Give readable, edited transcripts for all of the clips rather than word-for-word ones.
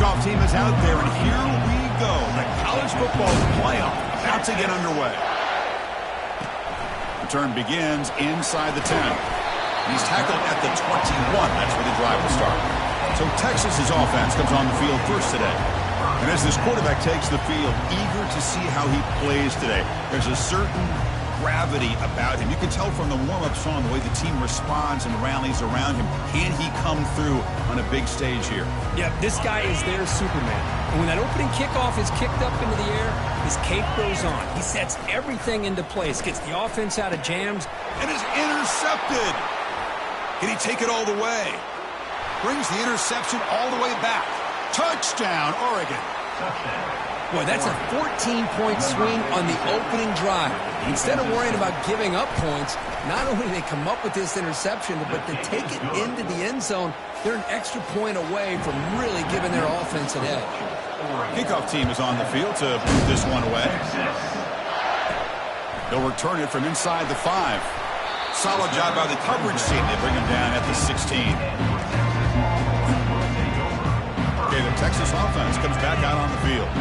kickoff team is out there, and here we go. The college football playoff about to get underway. Return begins inside the 10. He's tackled at the 21. That's where the drive will start. So Texas's offense comes on the field first today. And as this quarterback takes the field, eager to see how he plays today, there's a certain gravity about him. You can tell from the warm-up song the way the team responds and rallies around him. Can he come through on a big stage here? Yeah, this guy is their Superman. And when that opening kickoff is kicked up into the air, his cape goes on. He sets everything into place, gets the offense out of jams, and is intercepted. Can he take it all the way? Brings the interception all the way back. Touchdown, Oregon. Boy, that's a 14-point swing on the opening drive. Instead of worrying about giving up points, not only do they come up with this interception, but they take it into the end zone. They're an extra point away from really giving their offense an edge. Kickoff team is on the field to put this one away. They'll return it from inside the 5. Solid job by the coverage team. They bring him down at the 16. Okay, the Texas offense comes back out on the field.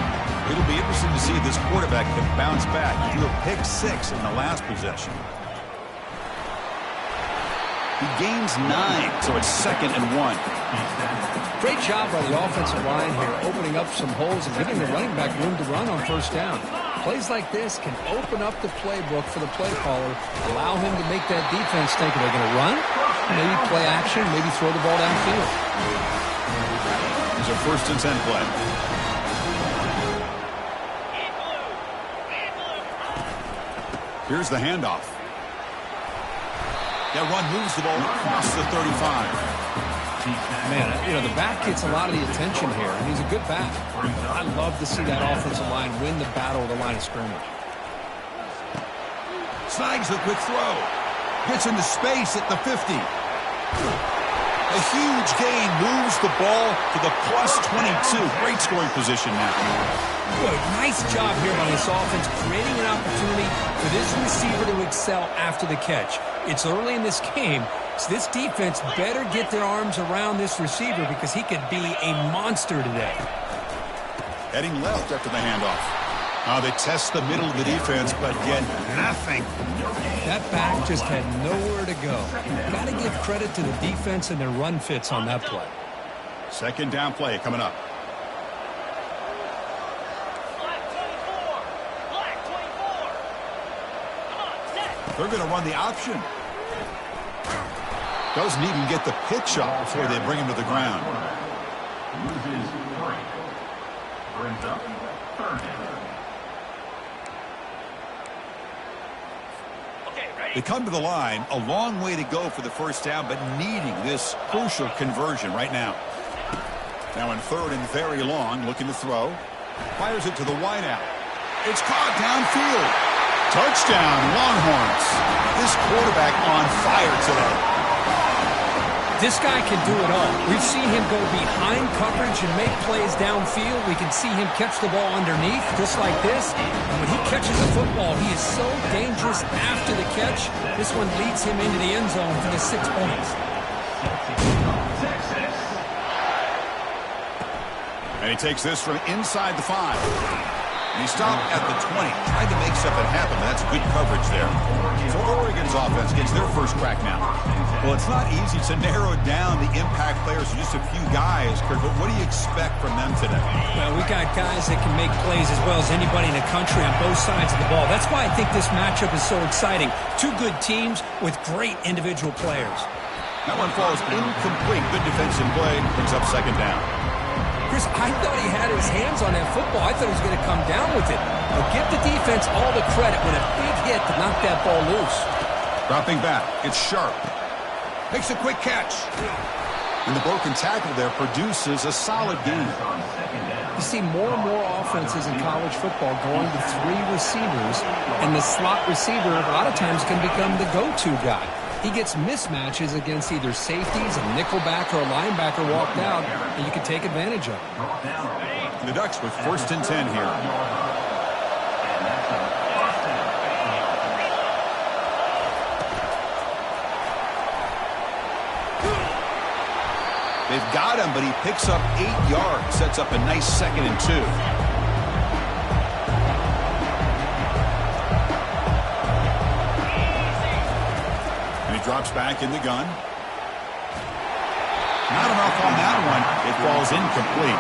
It'll be interesting to see if this quarterback can bounce back. He threw a pick 6 in the last possession. He gains 9, so it's 2nd and 1. Great job by the offensive line here, opening up some holes and giving the running back room to run on first down. Plays like this can open up the playbook for the play caller, allow him to make that defense think, are they going to run? Maybe play action, maybe throw the ball downfield. It's a 1st and 10 play. Here's the handoff. That run moves the ball across the 35. Man, the back gets a lot of the attention here, and he's a good back. I love to see that offensive line win the battle of the line of scrimmage. Snags the quick throw. Gets into space at the 50. A huge gain moves the ball to the plus 22. Great scoring position now. Good, nice job here by this offense, creating an opportunity for this receiver to excel after the catch. It's early in this game, so this defense better get their arms around this receiver because he could be a monster today. Heading left after the handoff. They test the middle of the defense, but get nothing. That back just had nowhere to go. Got to give credit to the defense and their run fits on that play. 2nd down play coming up. They're going to run the option. Doesn't even get the pitch up before they bring him to the ground. Brings up 3rd down. They come to the line, a long way to go for the first down, but needing this crucial conversion right now. Now in 3rd and very long, looking to throw. Fires it to the wideout. It's caught downfield. Touchdown, Longhorns. This quarterback on fire today. This guy can do it all. We've seen him go behind coverage and make plays downfield. We can see him catch the ball underneath, just like this. And when he catches the football, he is so dangerous after the catch. This one leads him into the end zone for the 6 points. And he takes this from inside the 5. And he stopped at the 20. Tried to make something happen, but that's good coverage there. So Oregon's offense gets their first crack now. Well, it's not easy to narrow down the impact players to just a few guys, Kurt, but what do you expect from them today? Well, we got guys that can make plays as well as anybody in the country on both sides of the ball. That's why I think this matchup is so exciting. 2 good teams with great individual players. That one falls incomplete. Good defensive play. Brings up 2nd down. Chris, I thought he had his hands on that football. I thought he was going to come down with it. But give the defense all the credit with a big hit to knock that ball loose. Dropping back. It's Sharp. Makes a quick catch. And the broken tackle there produces a solid gain. You see more and more offenses in college football going to 3 receivers, and the slot receiver a lot of times can become the go-to guy. He gets mismatches against either safeties, a nickelback, or a linebacker walked out, and you can take advantage of it. The Ducks with 1st and 10 here. They've got him, but he picks up 8 yards. Sets up a nice 2nd and 2. And he drops back in the gun. Not enough on that one. It falls incomplete.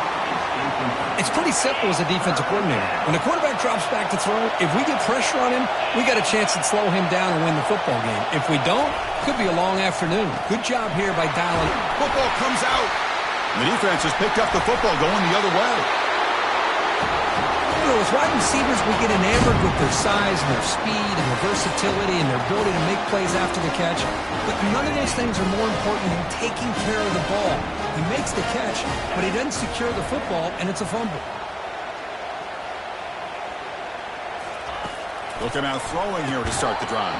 It's pretty simple as a defensive coordinator. When the quarterback drops back to throw, if we get pressure on him, we got a chance to slow him down and win the football game. If we don't, could be a long afternoon. Good job here by dialing. Football comes out. And the defense has picked up the football going the other way. You know, as wide receivers, we get enamored with their size and their speed and their versatility and their ability to make plays after the catch. But none of those things are more important than taking care of the ball. He makes the catch, but he doesn't secure the football, and it's a fumble. Looking out throwing here to start the drive.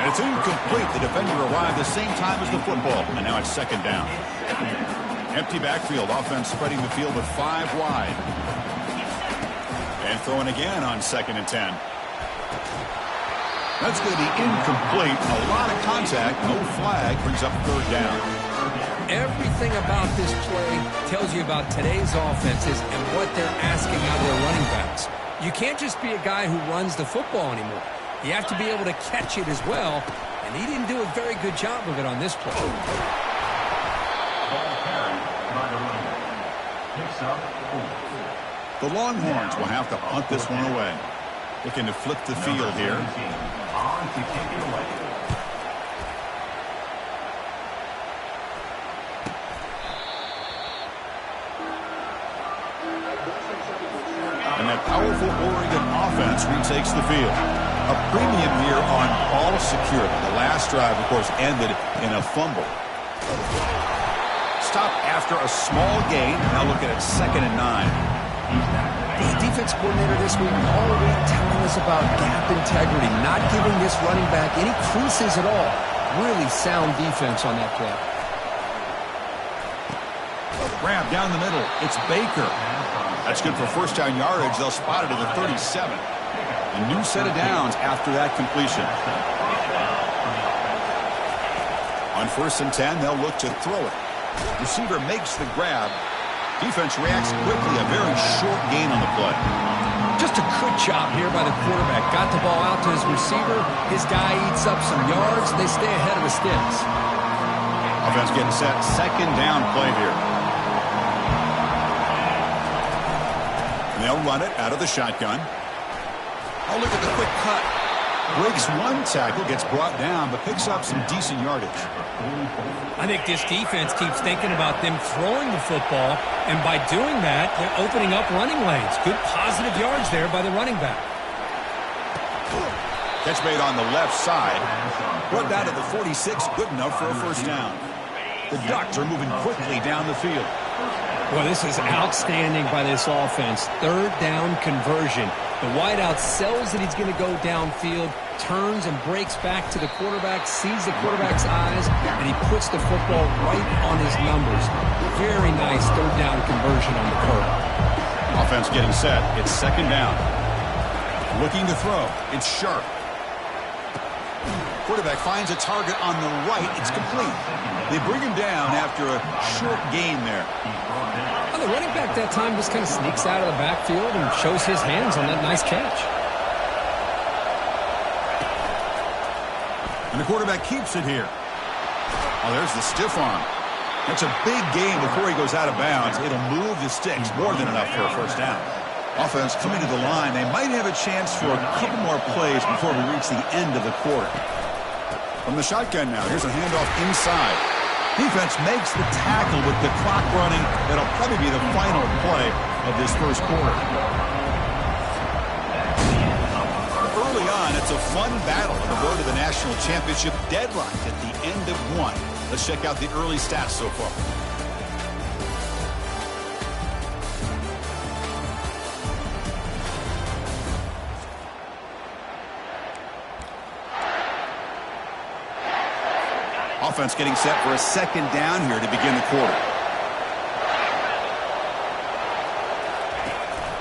And it's incomplete. The defender arrived the same time as the football, and now it's 2nd down. Empty backfield. Offense spreading the field with 5 wide. And throwing again on 2nd and 10. That's going to be incomplete. A lot of contact. No flag. Brings up 3rd down. Everything about this play tells you about today's offenses and what they're asking out of their running backs. You can't just be a guy who runs the football anymore. You have to be able to catch it as well, and he didn't do a very good job of it on this play. The Longhorns will have to punt this one away. Looking to flip the field here. And that powerful Oregon offense retakes the field. A premium here on ball security. The last drive, of course, ended in a fumble. Stop after a small gain. Now looking at 2nd and 9. The defense coordinator this week already telling us about gap integrity, not giving this running back any creases at all. Really sound defense on that play. Grab down the middle. It's Baker. That's good for 1st down yardage. They'll spot it at the 37. A new set of downs after that completion. On 1st and 10, they'll look to throw it. Receiver makes the grab. Defense reacts quickly. A very short gain on the play. Just a good job here by the quarterback. Got the ball out to his receiver. His guy eats up some yards. They stay ahead of the sticks. Offense getting set. 2nd down play here. And they'll run it out of the shotgun. Oh, look at the quick cut. Breaks one tackle, gets brought down, but picks up some decent yardage. I think this defense keeps thinking about them throwing the football, and by doing that, they're opening up running lanes. Good positive yards there by the running back. Catch made on the left side. Brought down to the 46, good enough for a 1st down. The Ducks are moving quickly down the field. Well, this is outstanding by this offense. 3rd down conversion. The wideout sells that he's going to go downfield, turns and breaks back to the quarterback, sees the quarterback's eyes, and he puts the football right on his numbers. Very nice 3rd down conversion on the curve. Offense getting set. It's 2nd down. Looking to throw. It's Sharp. Quarterback finds a target on the right. It's complete. They bring him down after a short gain there. Well, the running back that time just kind of sneaks out of the backfield and shows his hands on that nice catch. And the quarterback keeps it here. Oh, there's the stiff arm. That's a big gain before he goes out of bounds. It'll move the sticks more than enough for a 1st down. Offense coming to the line. They might have a chance for a couple more plays before we reach the end of the quarter. From the shotgun now, here's a handoff inside. Defense makes the tackle with the clock running. That'll probably be the final play of this 1st quarter. Early on, it's a fun battle on the road to the national championship, deadlocked at the end of 1. Let's check out the early stats so far. Offense getting set for a 2nd down here to begin the quarter.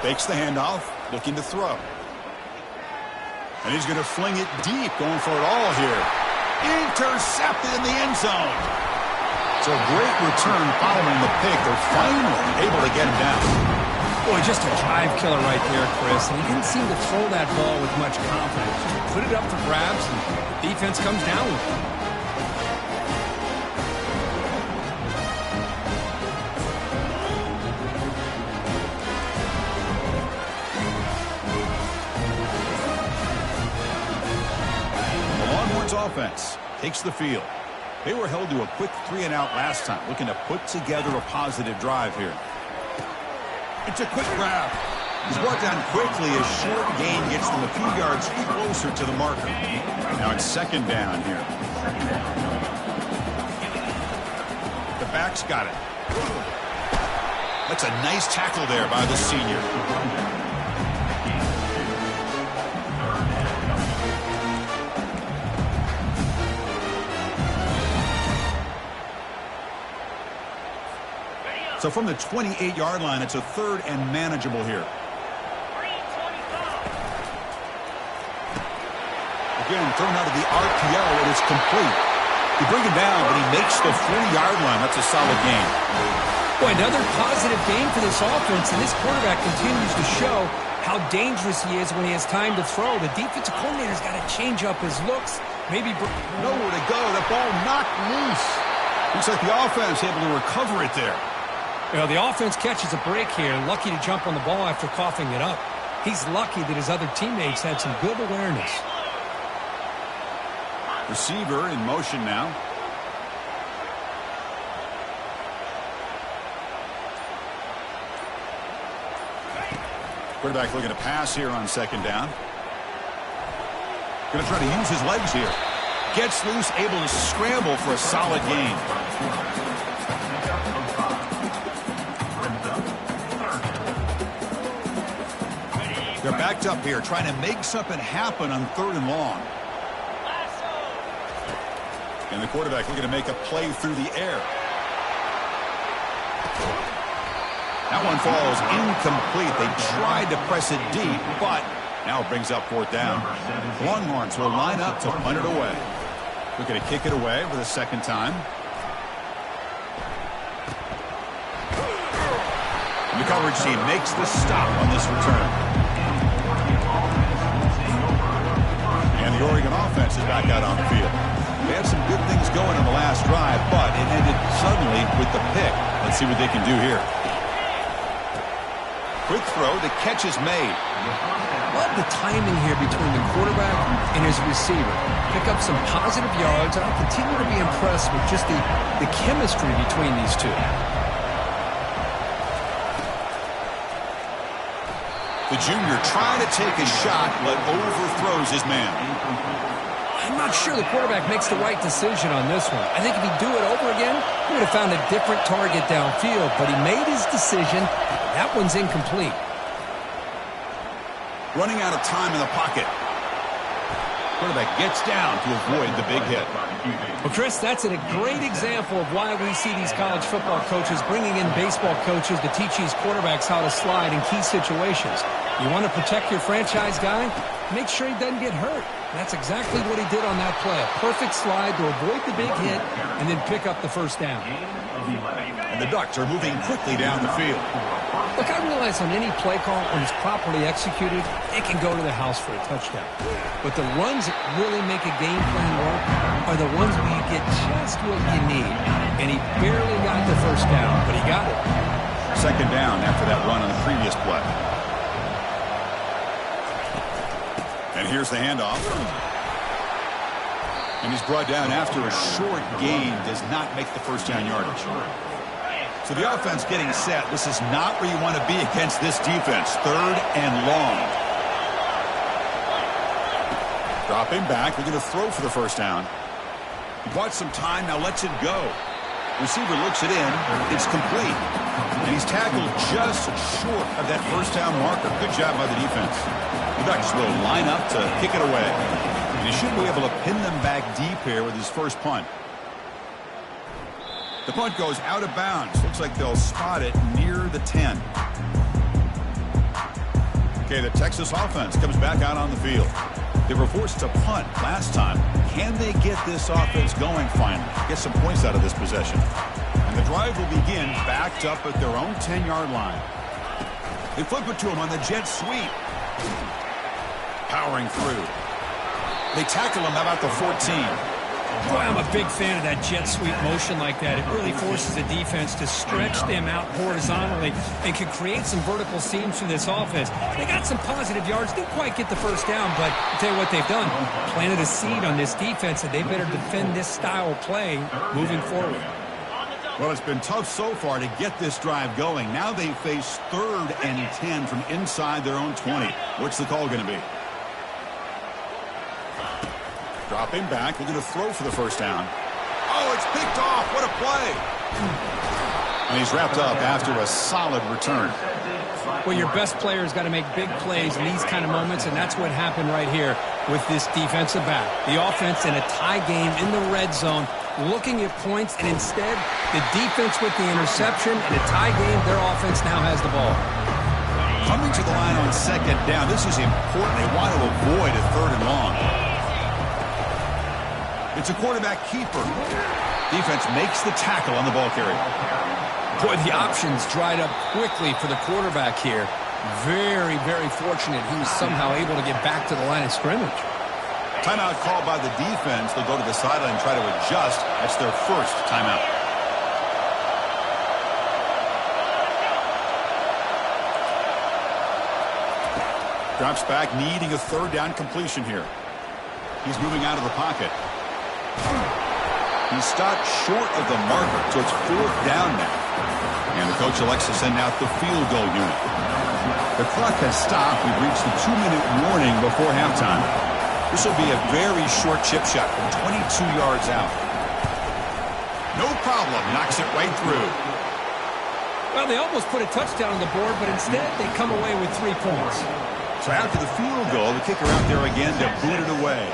Fakes the handoff, looking to throw. And he's going to fling it deep, going for it all here. Intercepted in the end zone. So a great return following the pick. They're finally able to get him down. Boy, just a drive killer right there, Chris. And he didn't seem to throw that ball with much confidence. Just put it up for grabs, and the defense comes down with it. Offense takes the field. They were held to a quick 3-and-out last time, looking to put together a positive drive here. It's a quick grab. He's brought down quickly. A short gain gets them a few yards closer to the marker. Now it's second down here. The back's got it. That's a nice tackle there by the senior. So from the 28-yard line, it's a third and manageable here. Again, thrown out of the RPO, and it's complete. You bring him down, but he makes the 40-yard line. That's a solid gain. Boy, another positive gain for this offense, and this quarterback continues to show how dangerous he is when he has time to throw. The defensive coordinator's got to change up his looks. Maybe nowhere to go. The ball knocked loose. Looks like the offense able to recover it there. Well, the offense catches a break here, lucky to jump on the ball after coughing it up. He's lucky that his other teammates had some good awareness. Receiver in motion now. Quarterback looking to pass here on second down. Going to try to use his legs here. Gets loose, able to scramble for a solid gain. They're backed up here, trying to make something happen on third and long. And the quarterback looking to make a play through the air. That one falls incomplete. They tried to press it deep, but now it brings up fourth down. The Longhorns will line up to punt it away. Looking to kick it away for the second time. And the coverage team makes the stop on this return. And the Oregon offense is back out on the field. They had some good things going in the last drive, but it ended suddenly with the pick. Let's see what they can do here. Quick throw. The catch is made. Love the timing here between the quarterback and his receiver. Pick up some positive yards, and I'll continue to be impressed with just the chemistry between these two. The junior trying to take a shot, but overthrows his man. I'm not sure the quarterback makes the right decision on this one. I think if he'd do it over again, he would have found a different target downfield, but he made his decision. That one's incomplete. Running out of time in the pocket. Quarterback gets down to avoid the big hit. Well, Chris, that's a great example of why we see these college football coaches bringing in baseball coaches to teach these quarterbacks how to slide in key situations. You want to protect your franchise guy? Make sure he doesn't get hurt. That's exactly what he did on that play. A perfect slide to avoid the big hit and then pick up the first down. And the Ducks are moving quickly down the field. Look, I realize on any play call, when it's properly executed, it can go to the house for a touchdown. But the runs that really make a game plan work are the ones where you get just what you need. And he barely got the first down, but he got it. Second down after that run on the previous play. And here's the handoff. And he's brought down after a short gain. Does not make the first down yardage. So the offense getting set. This is not where you want to be against this defense. Third and long. Dropping back. They're going to throw for the first down. He bought some time. Now lets it go. Receiver looks it in. It's complete. And he's tackled just short of that first down marker. Good job by the defense. The Ducks will line up to kick it away. And he should be able to pin them back deep here with his first punt. The punt goes out of bounds. Looks like they'll spot it near the 10. Okay, the Texas offense comes back out on the field. They were forced to punt last time. Can they get this offense going finally? Get some points out of this possession. And the drive will begin backed up at their own 10-yard line. They flip it to him on the jet sweep. Powering through. They tackle him about the 14. Boy, I'm a big fan of that jet sweep motion like that. It really forces the defense to stretch them out horizontally and can create some vertical seams for this offense. They got some positive yards. Didn't quite get the first down, but I'll tell you what they've done. Planted a seed on this defense, and they better defend this style of play moving forward. Well, it's been tough so far to get this drive going. Now they face 3rd and 10 from inside their own 20. What's the call going to be? Dropping back, looking to throw for the first down. Oh, it's picked off. What a play. And he's wrapped up after a solid return. Well, your best player's got to make big plays in these kind of moments, and that's what happened right here with this defensive back. The offense in a tie game in the red zone, looking at points, and instead the defense with the interception. In a tie game, their offense now has the ball. Coming to the line on 2nd down, this is important. They want to avoid a 3rd and long. It's a quarterback keeper. Defense makes the tackle on the ball carrier. Boy, the options dried up quickly for the quarterback here. Very, very fortunate he was somehow able to get back to the line of scrimmage. Timeout called by the defense. They'll go to the sideline and try to adjust. That's their first timeout. Drops back, needing a 3rd down completion here. He's moving out of the pocket. He stopped short of the marker, so it's 4th down now. And the coach elects to send out the field goal unit. The clock has stopped. We've reached the 2-minute warning before halftime. This will be a very short chip shot from 22 yards out. No problem. Knocks it right through. Well, they almost put a touchdown on the board, but instead they come away with 3 points. So after the field goal, the kicker out there again to boot it away.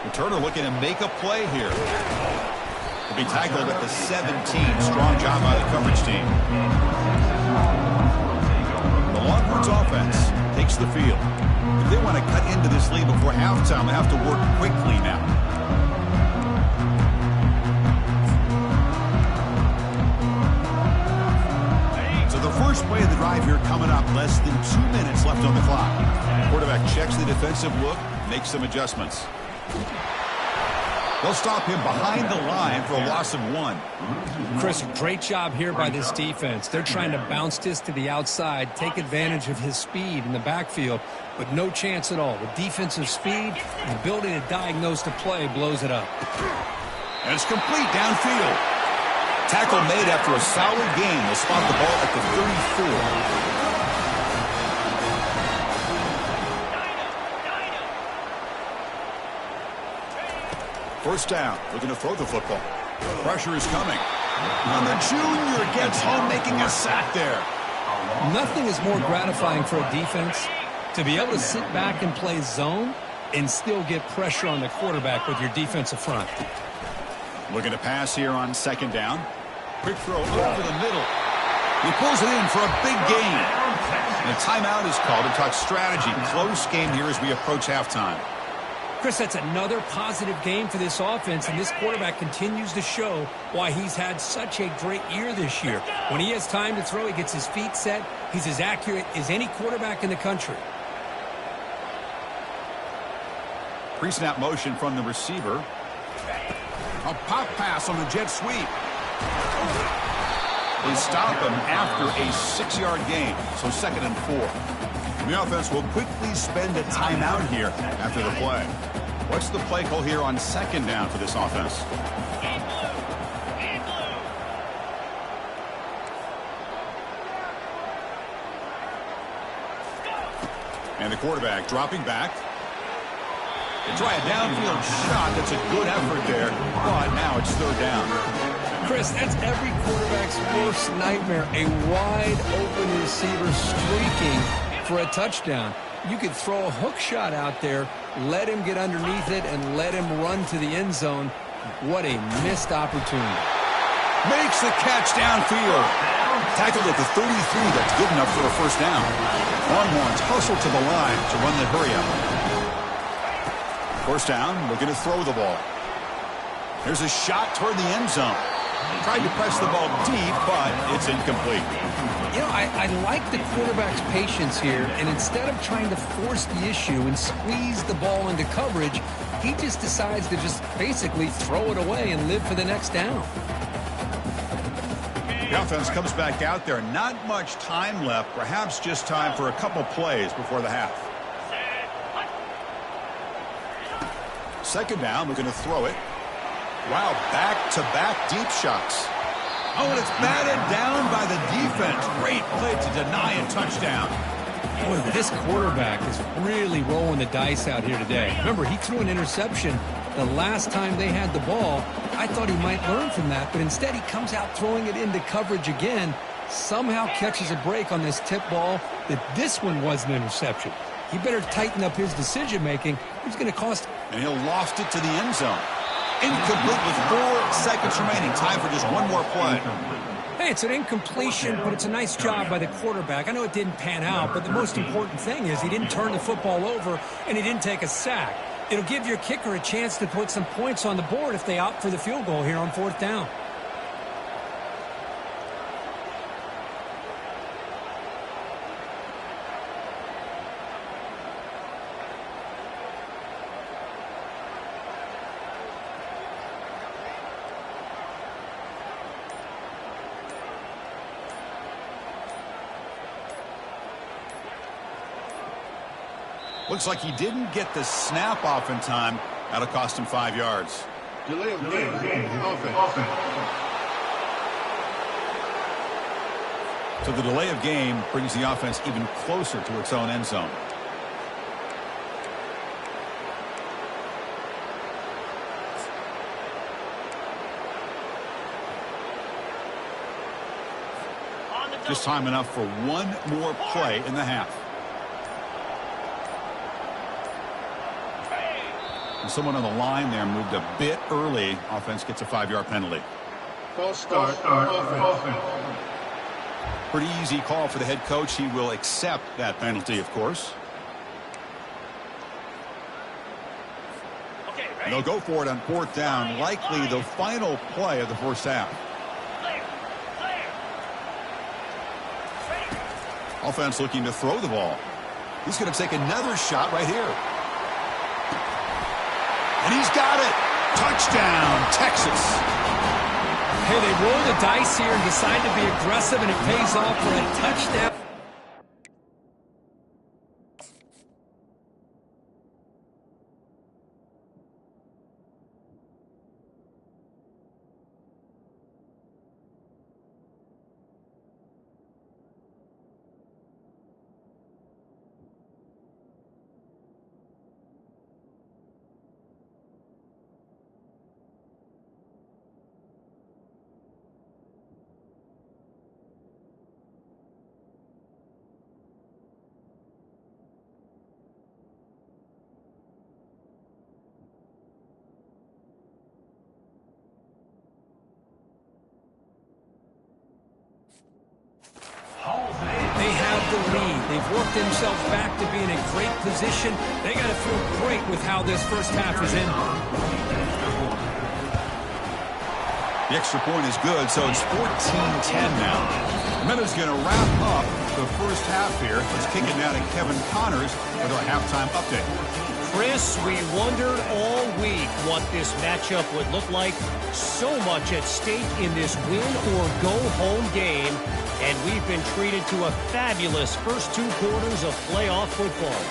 Returner looking to make a play here. Will be tackled at the 17. Strong job by the coverage team. The Longhorns offense takes the field. If they want to cut into this lead before halftime, they have to work quickly now. So the first play of the drive here coming up. Less than 2 minutes left on the clock. Quarterback checks the defensive look, makes some adjustments. They'll stop him behind the line for a loss of 1. Chris, great job here by this defense. They're trying to bounce this to the outside, take advantage of his speed in the backfield, but no chance at all. With defensive speed, the ability to diagnose the play blows it up. And it's complete downfield. Tackle made after a solid gain. They'll spot the ball at the 34. First down, looking to throw the football. Pressure is coming. And the junior gets home, making a sack there. Nothing is more gratifying for a defense to be able to sit back and play zone and still get pressure on the quarterback with your defensive front. Looking to pass here on 2nd down. Quick throw over the middle. He pulls it in for a big gain. And a timeout is called to talk strategy. Close game here as we approach halftime. Chris, that's another positive game for this offense, and this quarterback continues to show why he's had such a great year this year. When he has time to throw, he gets his feet set. He's as accurate as any quarterback in the country. Pre-snap motion from the receiver. A pop pass on the jet sweep. They stop him after a 6-yard gain, so 2nd and 4. The offense will quickly spend a timeout here after the play. What's the play call here on 2nd down for this offense? And the quarterback dropping back. They try a downfield shot. That's a good effort there, but now it's 3rd down. Chris, that's every quarterback's worst nightmare. A wide-open receiver streaking for a touchdown. You could throw a hook shot out there, let him get underneath it, and let him run to the end zone. What a missed opportunity. Makes the catch downfield. Tackled at the 33. That's good enough for a first down. Longhorns hustle to the line to run the hurry up. First down, looking to throw the ball. There's a shot toward the end zone. Tried to press the ball deep, but it's incomplete. You know, I like the quarterback's patience here, and instead of trying to force the issue and squeeze the ball into coverage, he just decides to just basically throw it away and live for the next down. The offense comes back out there. Not much time left, perhaps just time for a couple plays before the half. Second down, looking to throw it. Wow, back-to-back deep shots. Oh, and it's batted down by the defense. Great play to deny a touchdown. Boy, this quarterback is really rolling the dice out here today. Remember, he threw an interception the last time they had the ball. I thought he might learn from that, but instead he comes out throwing it into coverage again, somehow catches a break on this tip ball that this one was an interception. He better tighten up his decision-making. He's going to cost. And he'll loft it to the end zone. Incomplete with 4 seconds remaining. Time for just one more play. Hey, it's an incompletion, but it's a nice job by the quarterback. I know it didn't pan out, but the most important thing is he didn't turn the football over and he didn't take a sack. It'll give your kicker a chance to put some points on the board if they opt for the field goal here on 4th down. Looks like he didn't get the snap off in time. That'll cost him 5 yards. Delay of game. Offense. So the delay of game brings the offense even closer to its own end zone. Just time enough for one more play in the half. And someone on the line there moved a bit early. Offense gets a 5-yard penalty. False start. Offense. Pretty easy call for the head coach. He will accept that penalty, of course. And they'll go for it on 4th down. Likely the final play of the first half. Offense looking to throw the ball. He's going to take another shot right here. And he's got it. Touchdown, Texas. Hey, they roll the dice here and decide to be aggressive, and it pays off for a touchdown. They have the lead. They've worked themselves back to be in a great position. They got to feel great with how this first half is in. The extra point is good, so it's 14-10 now. The Meadows going to wrap up the first half here. Let's kick it now to Kevin Connors with our halftime update. Chris, we wondered all week what this matchup would look like. So much at stake in this win-or-go-home game. And we've been treated to a fabulous first 2 quarters of playoff football.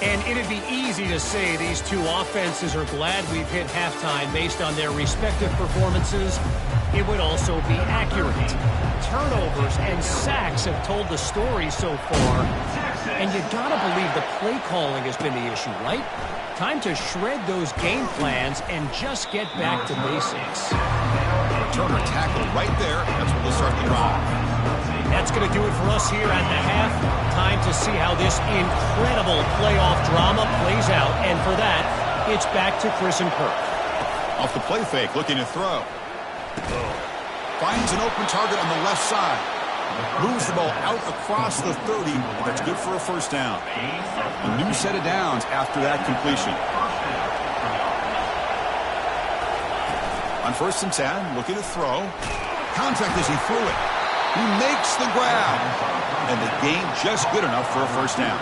And it'd be easy to say these two offenses are glad we've hit halftime based on their respective performances. It would also be accurate. Turnovers and sacks have told the story so far. And you gotta believe the play calling has been the issue, right? Time to shred those game plans and just get back to basics. Turner tackle right there. That's where they'll start the drive. That's going to do it for us here at the half. Time to see how this incredible playoff drama plays out. And for that, it's back to Chris and Kirk. Off the play fake, looking to throw. Finds an open target on the left side. Moves the ball out across the 30. That's good for a first down. A new set of downs after that completion. On 1st and 10, looking to throw. Contact as he threw it. He makes the grab. And the gain just good enough for a first down.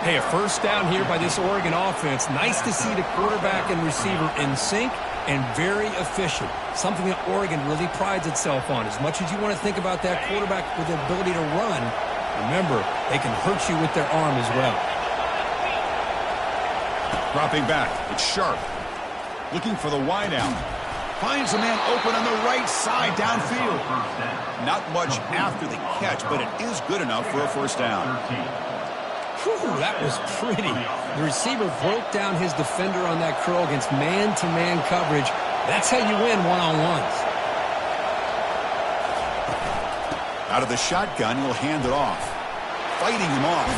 Hey, a first down here by this Oregon offense. Nice to see the quarterback and receiver in sync and very efficient. Something that Oregon really prides itself on. As much as you want to think about that quarterback with the ability to run, remember, they can hurt you with their arm as well. Dropping back, it's Sharp. Looking for the wideout. Finds a man open on the right side downfield. Not much after the catch, but it is good enough for a first down. Whew, that was pretty. The receiver broke down his defender on that curl against man-to-man coverage. That's how you win one-on-ones. Out of the shotgun, he'll hand it off. Fighting him off.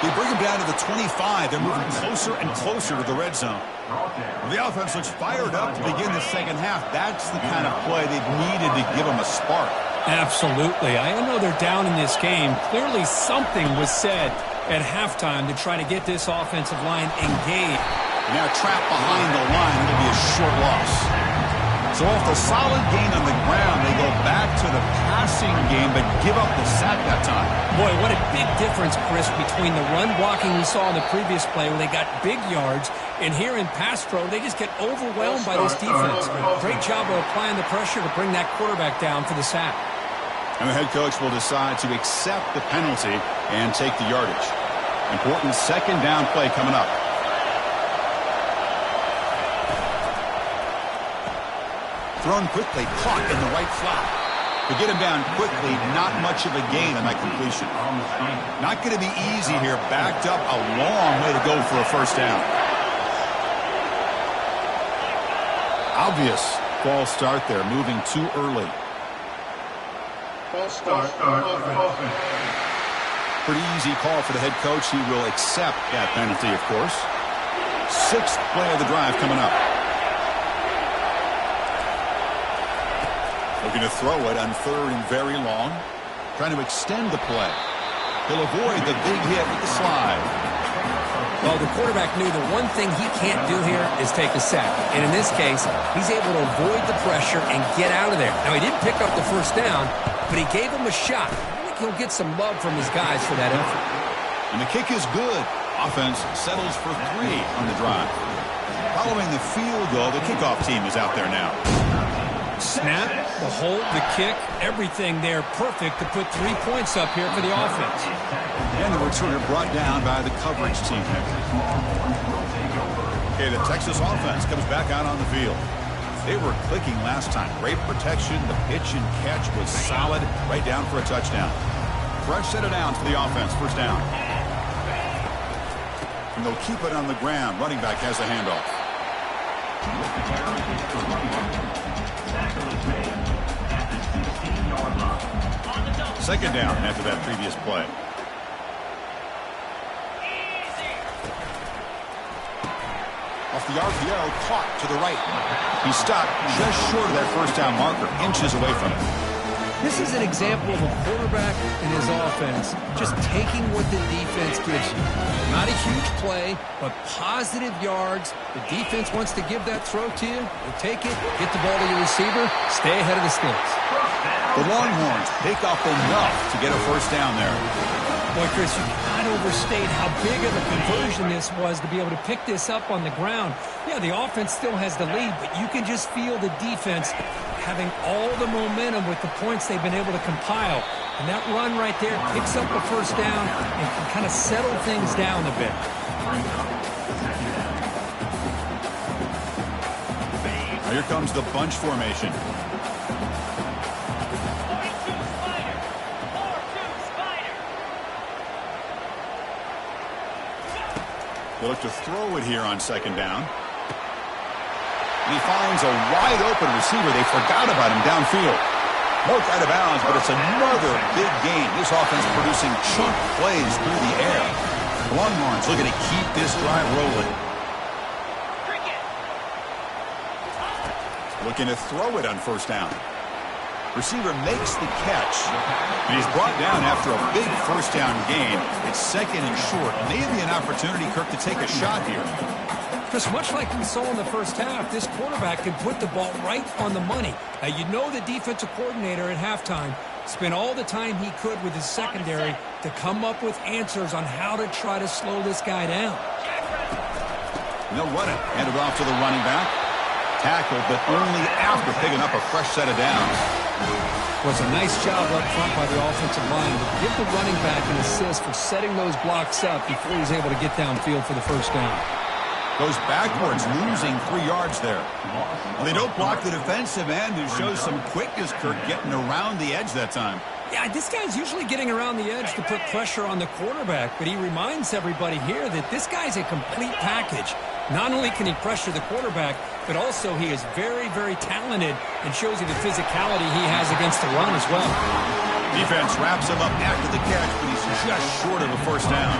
They bring him down to the 25. They're moving closer and closer to the red zone. The offense looks fired up to begin the second half. That's the kind of play they've needed to give them a spark. Absolutely. I know they're down in this game. Clearly something was said at halftime to try to get this offensive line engaged. Now trapped behind the line. It'll be a short loss. So off the solid gain on the ground, they go back to the passing game, but give up the sack that time. Boy, what a big difference, Chris, between the run blocking we saw in the previous play where they got big yards, and here in pass pro, they just get overwhelmed by this defense. Great job of applying the pressure to bring that quarterback down for the sack. And the head coach will decide to accept the penalty and take the yardage. Important second down play coming up. Thrown quickly, caught in the right flat. To get him down quickly, not much of a gain on that completion. Not going to be easy here. Backed up, a long way to go for a first down. Obvious false start there, moving too early. False start. Offense. Pretty easy call for the head coach. He will accept that penalty, of course. 6th play of the drive coming up. Looking to throw it on 3rd and very long. Trying to extend the play. He'll avoid the big hit with the slide. Well, the quarterback knew the one thing he can't do here is take a sack. And in this case, he's able to avoid the pressure and get out of there. Now, he didn't pick up the first down, but he gave him a shot. I think he'll get some love from his guys for that effort. And the kick is good. Offense settles for 3 on the drive. Following the field goal, the kickoff team is out there now. Snap, the hold, the kick, everything there perfect to put 3 points up here for the offense. And the returner brought down by the coverage team. Okay, the Texas offense comes back out on the field. They were clicking last time. Great protection. The pitch and catch was solid. Right down for a touchdown. Fresh set of downs for the offense. First down. And they'll keep it on the ground. Running back has the handoff. Second down after that previous play. Off the RPO, caught to the right. He stopped just short of that first down marker, inches away from it. This is an example of a quarterback and his offense just taking what the defense gives you. Not a huge play, but positive yards. The defense wants to give that throw to you. You take it, get the ball to your receiver, stay ahead of the sticks. The Longhorns pick up enough to get a first down there. Boy, Chris, you cannot overstate how big of a conversion this was to be able to pick this up on the ground. Yeah, the offense still has the lead, but you can just feel the defense having all the momentum with the points they've been able to compile. And that run right there picks up a first down and can kind of settle things down a bit. Now here comes the bunch formation. They look to throw it here on second down. And he finds a wide-open receiver. They forgot about him downfield. Broke out of bounds, but it's another big game. This offense producing chunk plays through the air. The Longhorns looking to keep this drive rolling. Looking to throw it on first down. Receiver makes the catch, and he's brought down after a big first down gain. It's second and short. Maybe an opportunity, Kirk, to take a shot here. Chris, much like we saw in the first half, this quarterback can put the ball right on the money. Now, you know the defensive coordinator at halftime spent all the time he could with his secondary to come up with answers on how to try to slow this guy down. They'll run it. Hand it off to the running back. Tackled, but only after picking up a fresh set of downs. Was a nice job up front by the offensive line to give the running back an assist for setting those blocks up before he was able to get downfield for the first down. Goes backwards, losing 3 yards there. Well, they don't block the defensive end, who shows some quickness, Kirk, getting around the edge that time. Yeah, this guy's usually getting around the edge to put pressure on the quarterback, but he reminds everybody here that this guy's a complete package. Not only can he pressure the quarterback, but also he is very, very talented and shows you the physicality he has against the run as well. Defense wraps him up after the catch, but he's just short of a first down.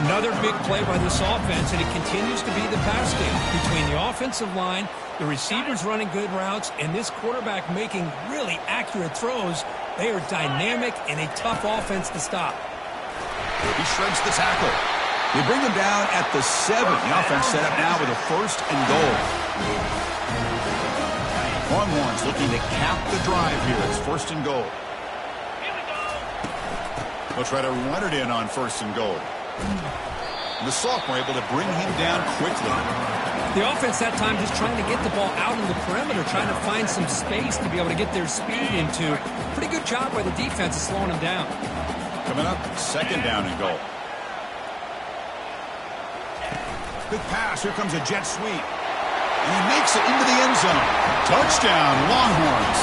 Another big play by this offense, and it continues to be the pass game between the offensive line, the receivers running good routes, and this quarterback making really accurate throws. They are dynamic and a tough offense to stop. He shreds the tackle. They bring him down at the 7. The offense set up now with a 1st and goal. Longhorns looking to cap the drive here. It's 1st and goal. They'll try to run it in on 1st and goal. The sophomore able to bring him down quickly. The offense that time just trying to get the ball out in the perimeter, trying to find some space to be able to get their speed into. Pretty good job by the defense of slowing him down. Coming up, 2nd down and goal. Big pass. Here comes a jet sweep. And he makes it into the end zone. Touchdown, Longhorns.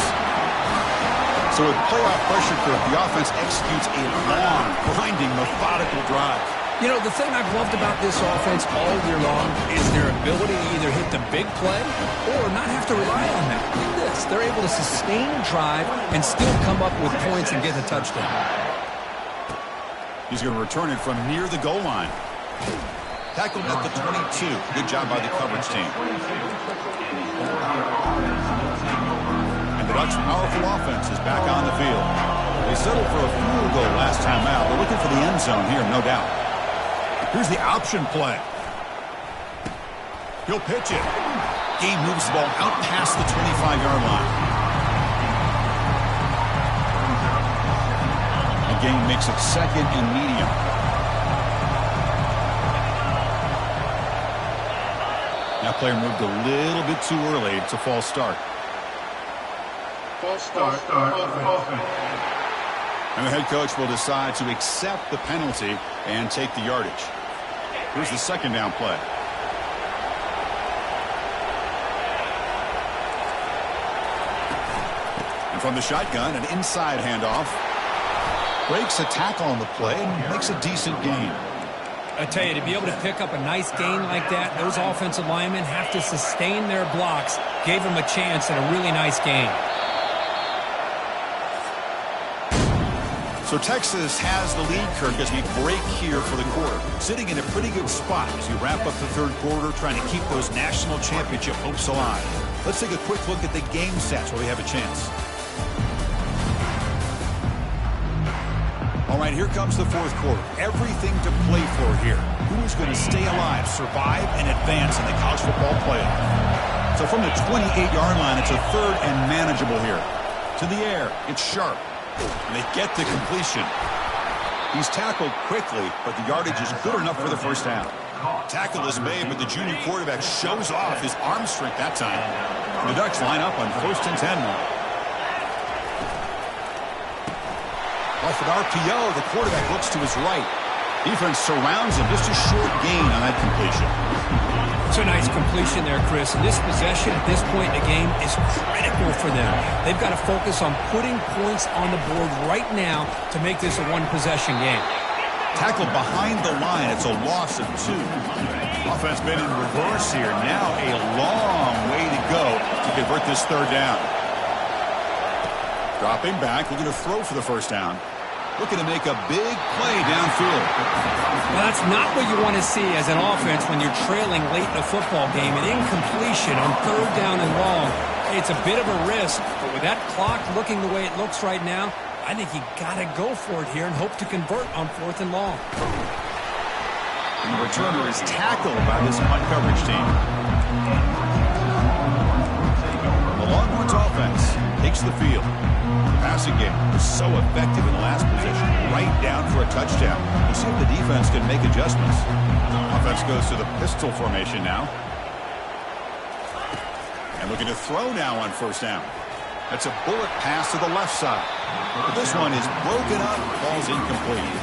So with playoff pressure, Kirk, the offense executes a long, grinding, methodical drive. You know, the thing I've loved about this offense all year long is their ability to either hit the big play or not have to rely on that. Look at this. They're able to sustain drive and still come up with points and get a touchdown. He's going to return it from near the goal line. Tackled at the 22. Good job by the coverage team. And the Ducks' powerful offense is back on the field. They settled for a field goal last time out. They're looking for the end zone here, no doubt. Here's the option play. He'll pitch it. Game moves the ball out past the 25-yard line. The game makes it 2nd and medium. That player moved a little bit too early. It's a false start. False start. Offense. And the head coach will decide to accept the penalty and take the yardage. Here's the 2nd down play. And from the shotgun, an inside handoff. Breaks a tackle on the play and makes a decent gain. I tell you, to be able to pick up a nice gain like that, those offensive linemen have to sustain their blocks. Gave them a chance at a really nice gain. So Texas has the lead, Kirk, as we break here for the quarter. Sitting in a pretty good spot as we wrap up the 3rd quarter, trying to keep those national championship hopes alive. Let's take a quick look at the game stats where we have a chance. All right, here comes the 4th quarter. Everything to play for here. Who is going to stay alive, survive, and advance in the college football playoff? So from the 28-yard line, it's a 3rd and manageable here. To the air, it's Sharp. And they get the completion. He's tackled quickly, but the yardage is good enough for the first down. Tackle is made, but the junior quarterback shows off his arm strength that time. And the Ducks line up on 1st and 10 now. Off an RPO, the quarterback looks to his right. Defense surrounds him. Just a short gain on that completion. It's a nice completion there, Chris. And this possession at this point in the game is critical for them. They've got to focus on putting points on the board right now to make this a one-possession game. Tackled behind the line. It's a loss of 2. Offense been in reverse here. Now a long way to go to convert this 3rd down. Dropping back, looking to throw for the first down. Looking to make a big play downfield. Well, that's not what you want to see as an offense when you're trailing late in a football game. An incompletion on 3rd down and long. It's a bit of a risk, but with that clock looking the way it looks right now, I think you got to go for it here and hope to convert on 4th and long. And the returner is tackled by this punt coverage team. The Longhorns offense takes the field. The passing game was so effective in the last possession, right down for a touchdown. We'll see if the defense can make adjustments. Offense goes to the pistol formation now. And looking to throw now on first down. That's a bullet pass to the left side. But this one is broken up, falls incomplete.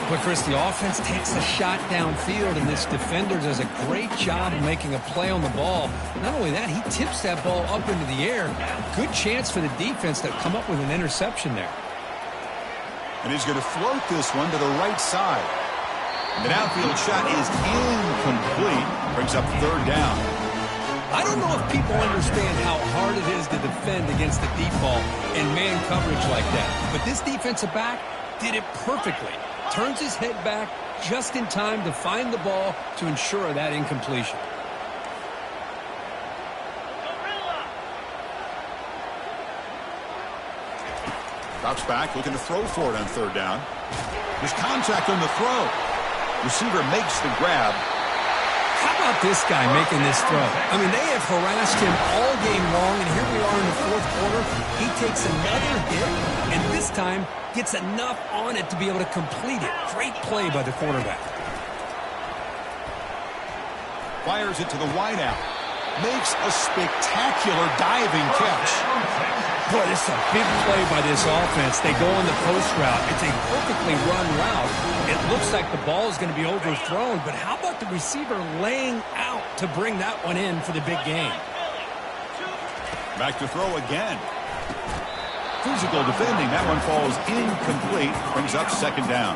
But Chris, the offense takes a shot downfield, and this defender does a great job of making a play on the ball. Not only that, he tips that ball up into the air. Good chance for the defense to come up with an interception there. And he's going to float this one to the right side. The downfield shot is incomplete. Brings up third down. I don't know if people understand how hard it is to defend against the deep ball and man coverage like that. But this defensive back did it perfectly. Turns his head back just in time to find the ball to ensure that incompletion. Drops back, looking to throw for it on third down. There's contact on the throw. Receiver makes the grab. How about this guy making this throw? I mean, they have harassed him all game long, and here we are in the fourth quarter. He takes another hit, and this time gets enough on it to be able to complete it. Great play by the quarterback. Fires it to the wideout. Makes a spectacular diving catch. Boy, this is a big play by this offense. They go on the post route. It's a perfectly run route. It looks like the ball is going to be overthrown, but how about the receiver laying out to bring that one in for the big game? Back to throw again. Physical defending. That one falls incomplete. Brings up second down.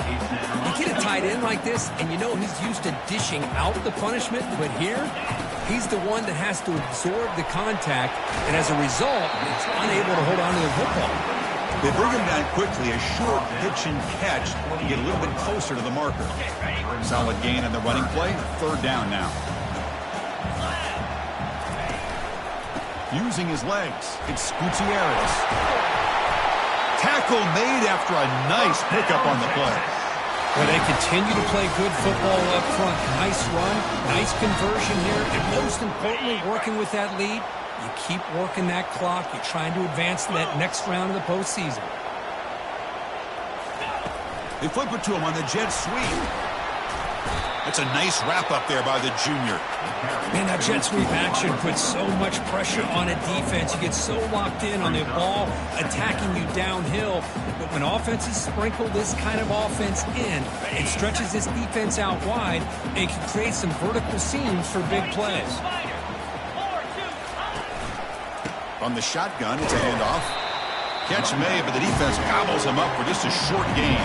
You get a tight end like this, and you know he's used to dishing out the punishment, but here, he's the one that has to absorb the contact, and as a result, he's unable to hold on to the football. They bring him down quickly, a short pitch and catch to get a little bit closer to the marker. Solid gain on the running play. Third down now. Using his legs, it's Gutierrez. Tackle made after a nice pickup on the play. Well, they continue to play good football up front. Nice run, nice conversion here, and most importantly, working with that lead, you keep working that clock. You're trying to advance to that next round of the postseason. They flip it to him on the jet sweep. That's a nice wrap up there by the junior. Man, that jet sweep action puts so much pressure on a defense. You get so locked in on the ball attacking you downhill. But when offenses sprinkle this kind of offense in, it stretches this defense out wide and can create some vertical seams for big plays. From the shotgun, it's a handoff. Catch made, but the defense gobbles him up for just a short gain.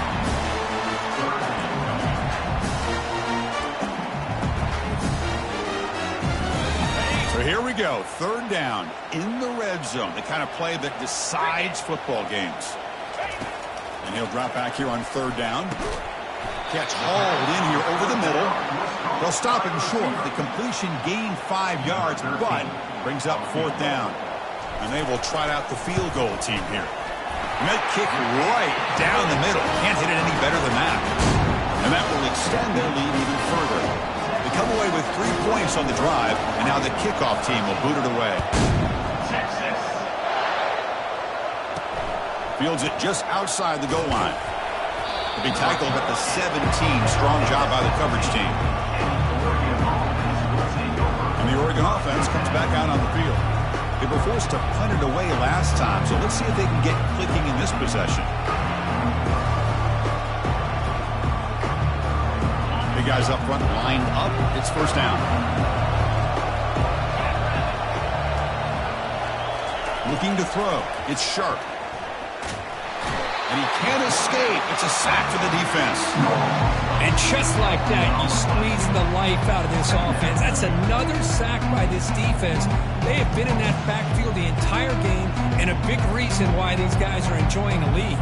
So here we go, third down in the red zone, the kind of play that decides football games. And he'll drop back here on third down. Catch hauled in here over the middle. They'll stop him short. The completion gained 5 yards, but brings up fourth down. And they will trot out the field goal team here. And that kick right down the middle. Can't hit it any better than that. And that will extend their lead even further. They come away with 3 points on the drive, and now the kickoff team will boot it away. Fields it just outside the goal line. He'll be tackled at the 17. Strong job by the coverage team. And the Oregon offense comes back out on the field. They were forced to punt it away last time, so let's see if they can get clicking in this possession. Big guys up front lined up. It's first down. Looking to throw. It's Sharp. And he can't escape. It's a sack for the defense. And just like that, you squeeze the life out of this offense. That's another sack by this defense. They have been in that backfield the entire game, and a big reason why these guys are enjoying a lead.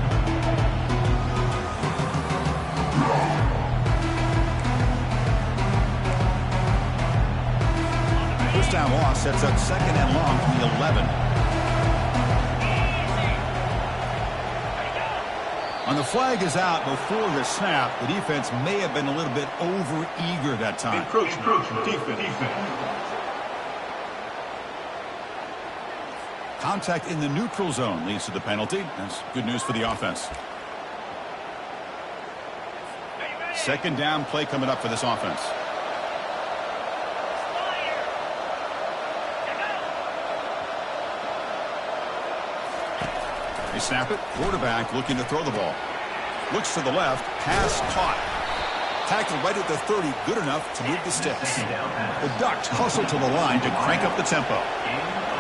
First down loss sets up second and long from the 11. On the flag is out before the snap. The defense may have been a little bit over-eager that time. Defense. Contact in the neutral zone leads to the penalty. That's good news for the offense. Second down play coming up for this offense. They snap it. Quarterback looking to throw the ball. Looks to the left. Pass caught. Tackled right at the 30. Good enough to move the sticks. The Ducks hustle to the line to crank up the tempo.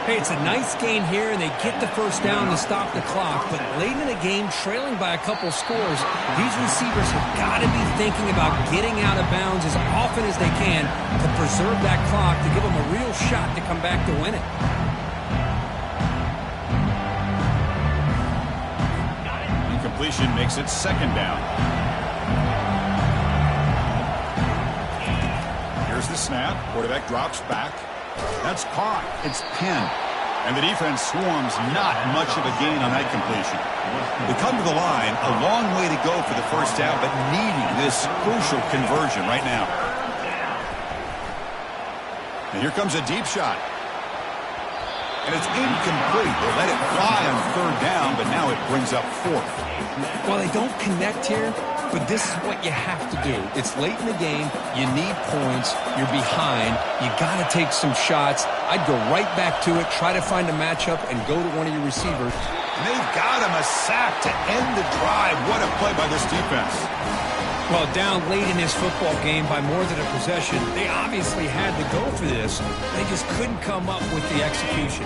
Hey, it's a nice gain here, and they get the first down to stop the clock. But late in the game, trailing by a couple scores, these receivers have got to be thinking about getting out of bounds as often as they can to preserve that clock, to give them a real shot to come back to win it. Incompletion makes it second down. Here's the snap. Quarterback drops back. That's caught. It's pinned. And the defense swarms. Not much of a gain on that completion. They come to the line. A long way to go for the first down, but needing this crucial conversion right now. And here comes a deep shot. And it's incomplete. They let it fly on third down, but now it brings up fourth. Well, they don't connect here, but this is what you have to do. It's late in the game. You need points. You're behind. You got to take some shots. I'd go right back to it, try to find a matchup, and go to one of your receivers. And they've got him a sack to end the drive. What a play by this defense. Well, down late in this football game by more than a possession, they obviously had to go for this. They just couldn't come up with the execution.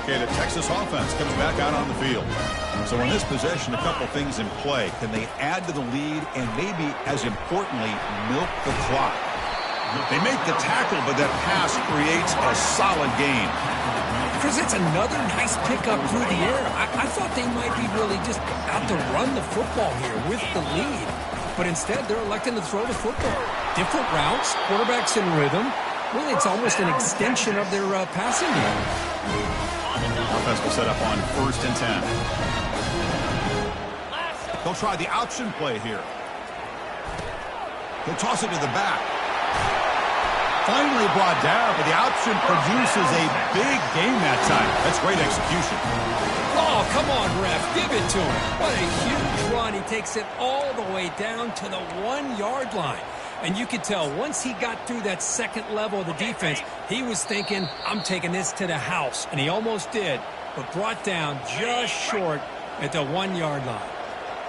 Okay, the Texas offense comes back out on the field. So in this possession, a couple things in play. Can they add to the lead and maybe, as importantly, milk the clock? They make the tackle, but that pass creates a solid gain. Chris, it's another nice pickup through the air. I thought they might be really just out to run the football here with the lead. But instead, they're electing to throw the football. Different routes, quarterbacks in rhythm. Really, it's almost an extension of their passing game. Offense will set up on 1st and 10. They'll try the option play here. They'll toss it to the back. Finally brought down, but the option produces a big game that time. That's great execution. Oh, come on, ref. Give it to him. What a huge run. He takes it all the way down to the 1-yard line. And you could tell once he got through that second level of the defense, he was thinking, I'm taking this to the house. And he almost did, but brought down just short at the 1-yard line.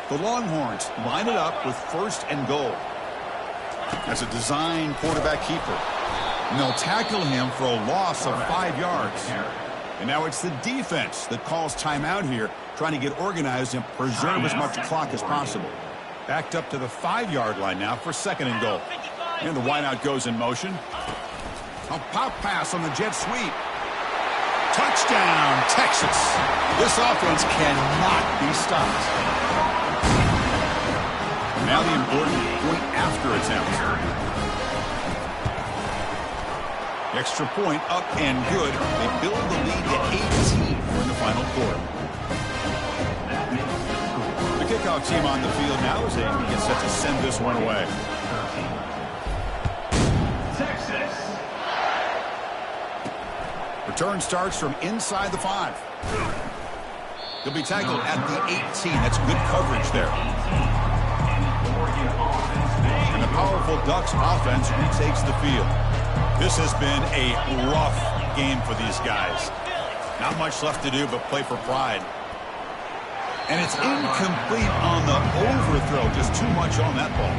The Longhorns line it up with 1st and goal. As a design quarterback keeper. And they'll tackle him for a loss of 5 yards. And now it's the defense that calls timeout here, trying to get organized and preserve as much clock as possible. Backed up to the 5-yard line now for 2nd and goal. And the wideout goes in motion. A pop pass on the jet sweep. Touchdown, Texas. This offense cannot be stopped. Now the important point after attempt. Extra point up and good. They build the lead to 18 in the final quarter. The kickoff team on the field now as they get set to send this one away. Texas. Return starts from inside the 5. He'll be tackled at the 18. That's good coverage there. And the powerful Ducks offense retakes the field. This has been a rough game for these guys. Not much left to do but play for pride. And it's incomplete on the overthrow. Just too much on that ball.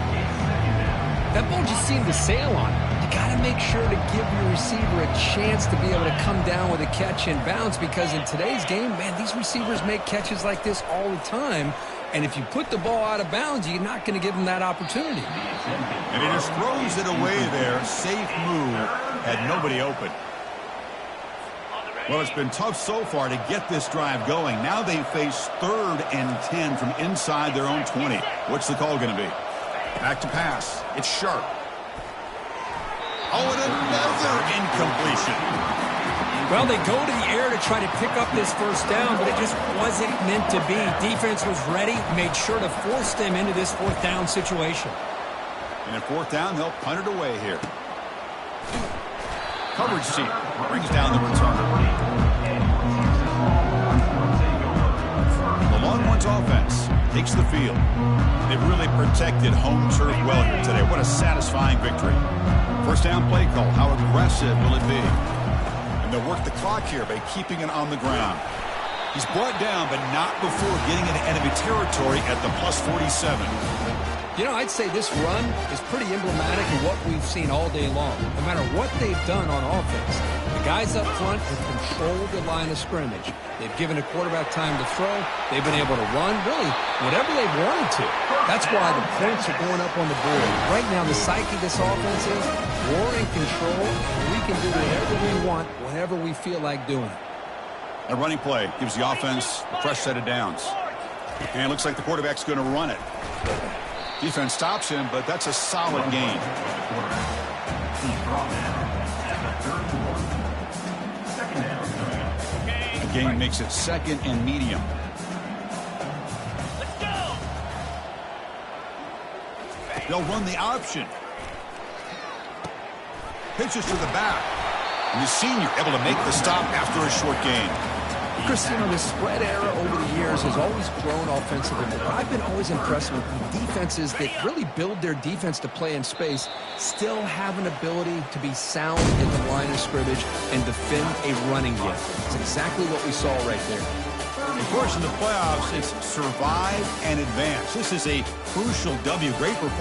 That ball just seemed to sail on it. You got to make sure to give your receiver a chance to be able to come down with a catch and bounce, because in today's game, man, these receivers make catches like this all the time. And if you put the ball out of bounds, you're not going to give them that opportunity. And he just throws it away there. Safe move. Had nobody open. Well, it's been tough so far to get this drive going. Now they face 3rd and 10 from inside their own 20. What's the call going to be? Back to pass. It's Sharp. Oh, and another incompletion. Well, they go to the air to try to pick up this first down, but it just wasn't meant to be. Defense was ready, made sure to force them into this fourth down situation. And in fourth down, they'll punt it away here. Coverage team brings down the returner. The Longhorns offense takes the field. They've really protected home turf well here today. What a satisfying victory. First down play call. How aggressive will it be? And they'll work the clock here by keeping it on the ground. He's brought down, but not before getting into enemy territory at the plus 47. You know, I'd say this run is pretty emblematic of what we've seen all day long. No matter what they've done on offense, the guys up front have controlled the line of scrimmage. They've given a quarterback time to throw. They've been able to run, really, whatever they've wanted to. That's why the points are going up on the board. Right now, the psyche of this offense is we're in control, and we can do whatever we want, whenever we feel like doing it. A running play gives the offense a fresh set of downs. And it looks like the quarterback's going to run it. Defense stops him, but that's a solid gain. The gain makes it second and medium. Let's go. They'll run the option. Pitches to the back. And the senior able to make the stop after a short gain. Chris, you know, the spread era over the years has always grown offensively, but I've been always impressed with the defenses that really build their defense to play in space, still have an ability to be sound in the line of scrimmage and defend a running game. It's exactly what we saw right there. Of course, in the playoffs, it's survive and advance. This is a crucial W. Great performance.